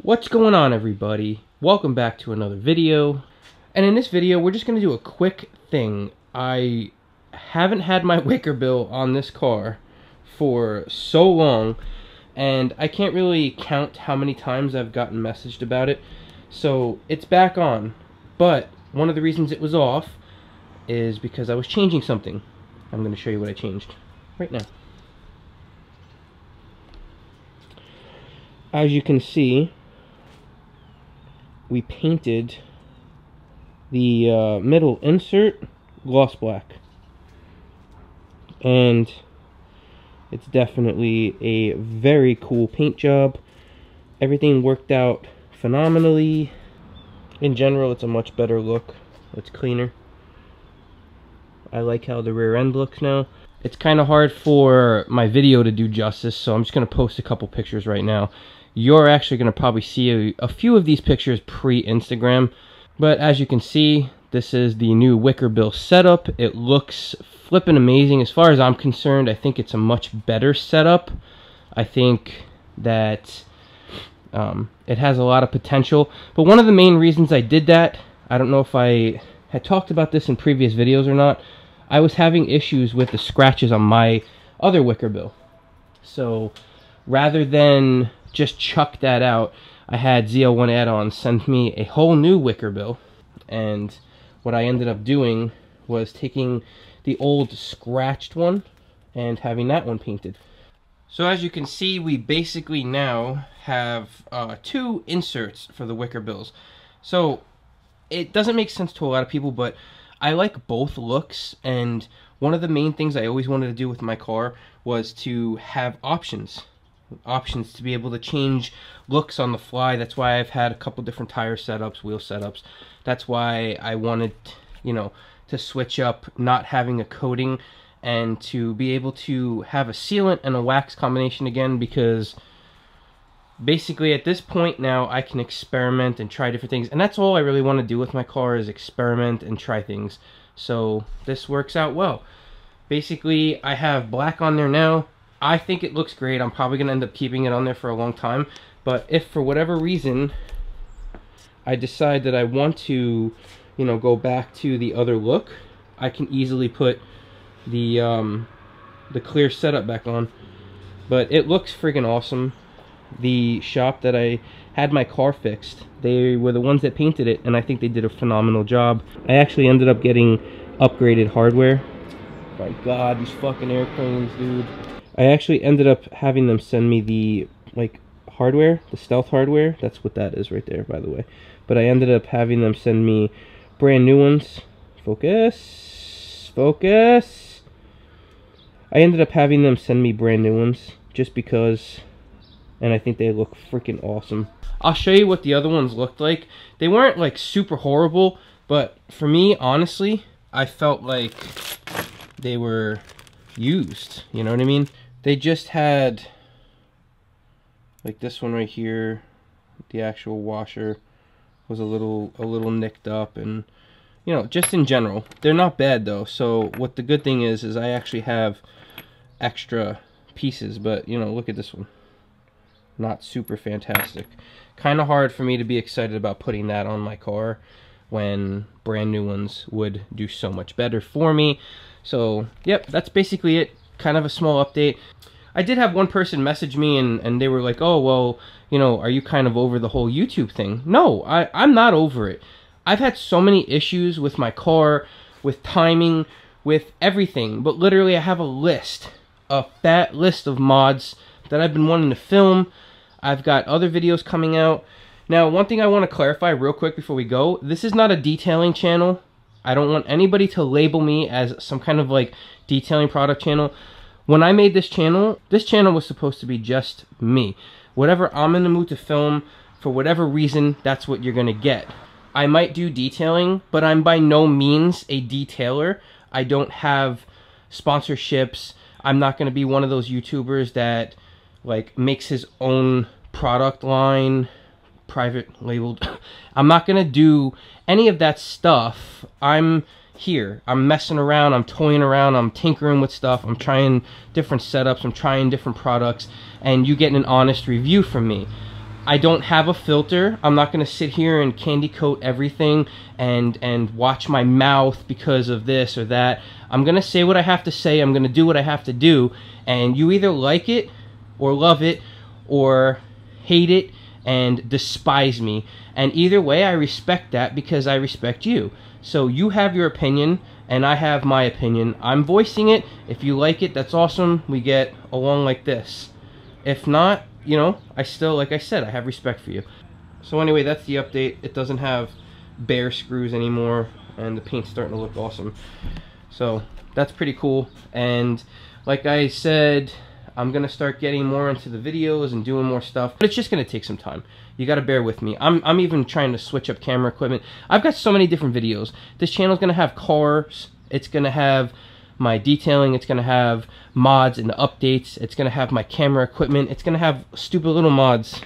What's going on, everybody? Welcome back to another video. And in this video, we're just going to do a quick thing. I haven't had my Wickerbill on this car for so long, and I can't really count how many times I've gotten messaged about it. So it's back on, but one of the reasons it was off is because I was changing something. I'm going to show you what I changed right now. As you can see, we painted the middle insert gloss black, and it's definitely a very cool paint job. Everything worked out phenomenally. In general, it's a much better look. It's cleaner. I like how the rear end looks now. It's kind of hard for my video to do justice, so I'm just going to post a couple pictures right now. You're actually going to probably see a few of these pictures pre-Instagram, but as you can see, this is the new Wickerbill setup. It looks flippin' amazing. As far as I'm concerned, I think it's a much better setup. I think that it has a lot of potential, but one of the main reasons I did that, I don't know if I had talked about this in previous videos or not, I was having issues with the scratches on my other Wickerbill. So rather than just chuck that out, I had ZL1 add-on send me a whole new Wickerbill, and what I ended up doing was taking the old scratched one and having that one painted. So as you can see, we basically now have two inserts for the Wickerbills. So it doesn't make sense to a lot of people, but I like both looks, and one of the main things I always wanted to do with my car was to have options to be able to change looks on the fly. That's why I've had a couple different tire setups, wheel setups. That's why I wanted, you know, to switch up not having a coating and to be able to have a sealant and a wax combination again, because basically at this point now I can experiment and try different things, and that's all I really want to do with my car, is experiment and try things. So this works out well. Basically I have black on there now. I think it looks great. I'm probably going to end up keeping it on there for a long time, but if for whatever reason I decide that I want to, you know, go back to the other look, I can easily put the clear setup back on. But it looks freaking awesome. The shop that I had my car fixed, they were the ones that painted it, and I think they did a phenomenal job. I actually ended up getting upgraded hardware. My god, these fucking airplanes, dude. I actually ended up having them send me the, like, hardware, the stealth hardware. That's what that is right there, by the way. But I ended up having them send me brand new ones. Focus. Focus. I ended up having them send me brand new ones just because, and I think they look freaking awesome. I'll show you what the other ones looked like. They weren't, like, super horrible, but for me, honestly, I felt like they were used. You know what I mean? They just had, like, this one right here, the actual washer was a little nicked up, and, you know, just in general, they're not bad though. So what the good thing is I actually have extra pieces, but, you know, look at this one. Not super fantastic. Kind of hard for me to be excited about putting that on my car when brand new ones would do so much better for me. So, yep, that's basically it. Kind of a small update. I did have one person message me, and they were like, oh, well, you know, are you kind of over the whole YouTube thing? No, I'm not over it. I've had so many issues with my car, with timing, with everything. But literally, I have a list, a fat list of mods that I've been wanting to film. I've got other videos coming out. Now, one thing I want to clarify real quick before we go, this is not a detailing channel. I don't want anybody to label me as some kind of, like, detailing product channel. When I made this channel was supposed to be just me. Whatever I'm in the mood to film, for whatever reason, that's what you're gonna get. I might do detailing, but I'm by no means a detailer. I don't have sponsorships. I'm not gonna be one of those YouTubers that, like, makes his own product line, private labeled. I'm not gonna do any of that stuff. I'm here. I'm messing around, I'm toying around, I'm tinkering with stuff, I'm trying different setups, I'm trying different products, and you getting an honest review from me. I don't have a filter. I'm not going to sit here and candy coat everything and watch my mouth because of this or that. I'm going to say what I have to say. I'm going to do what I have to do. And you either like it or love it or hate it and despise me. And either way, I respect that because I respect you. So you have your opinion and I have my opinion. I'm voicing it. If you like it, that's awesome. We get along like this. If not, you know, I still, like I said, I have respect for you. So anyway, that's the update. It doesn't have bare screws anymore, and the paint's starting to look awesome. So that's pretty cool. And like I said, I'm gonna start getting more into the videos and doing more stuff, but it's just gonna take some time. You gotta bear with me. I'm even trying to switch up camera equipment. I've got so many different videos. This channel's gonna have cars. It's gonna have my detailing, it's gonna have mods and updates, it's gonna have my camera equipment, it's gonna have stupid little mods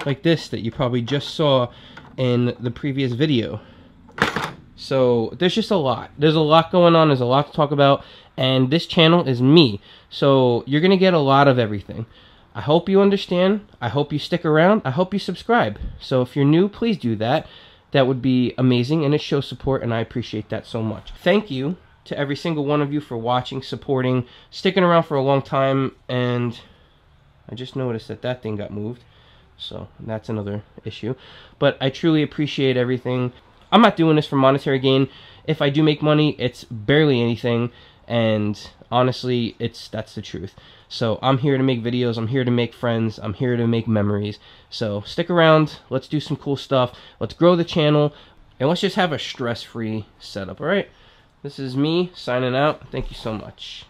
like this that you probably just saw in the previous video. So there's just a lot. There's a lot going on, there's a lot to talk about, and this channel is me. So you're gonna get a lot of everything. I hope you understand, I hope you stick around, I hope you subscribe. So if you're new, please do that. That would be amazing, and it shows support, and I appreciate that so much. Thank you to every single one of you for watching, supporting, sticking around for a long time. And I just noticed that that thing got moved, so that's another issue. But I truly appreciate everything. I'm not doing this for monetary gain. If I do make money, it's barely anything, and honestly, that's the truth. So I'm here to make videos, I'm here to make friends, I'm here to make memories. So stick around, let's do some cool stuff, let's grow the channel, and let's just have a stress-free setup, alright? This is me signing out. Thank you so much.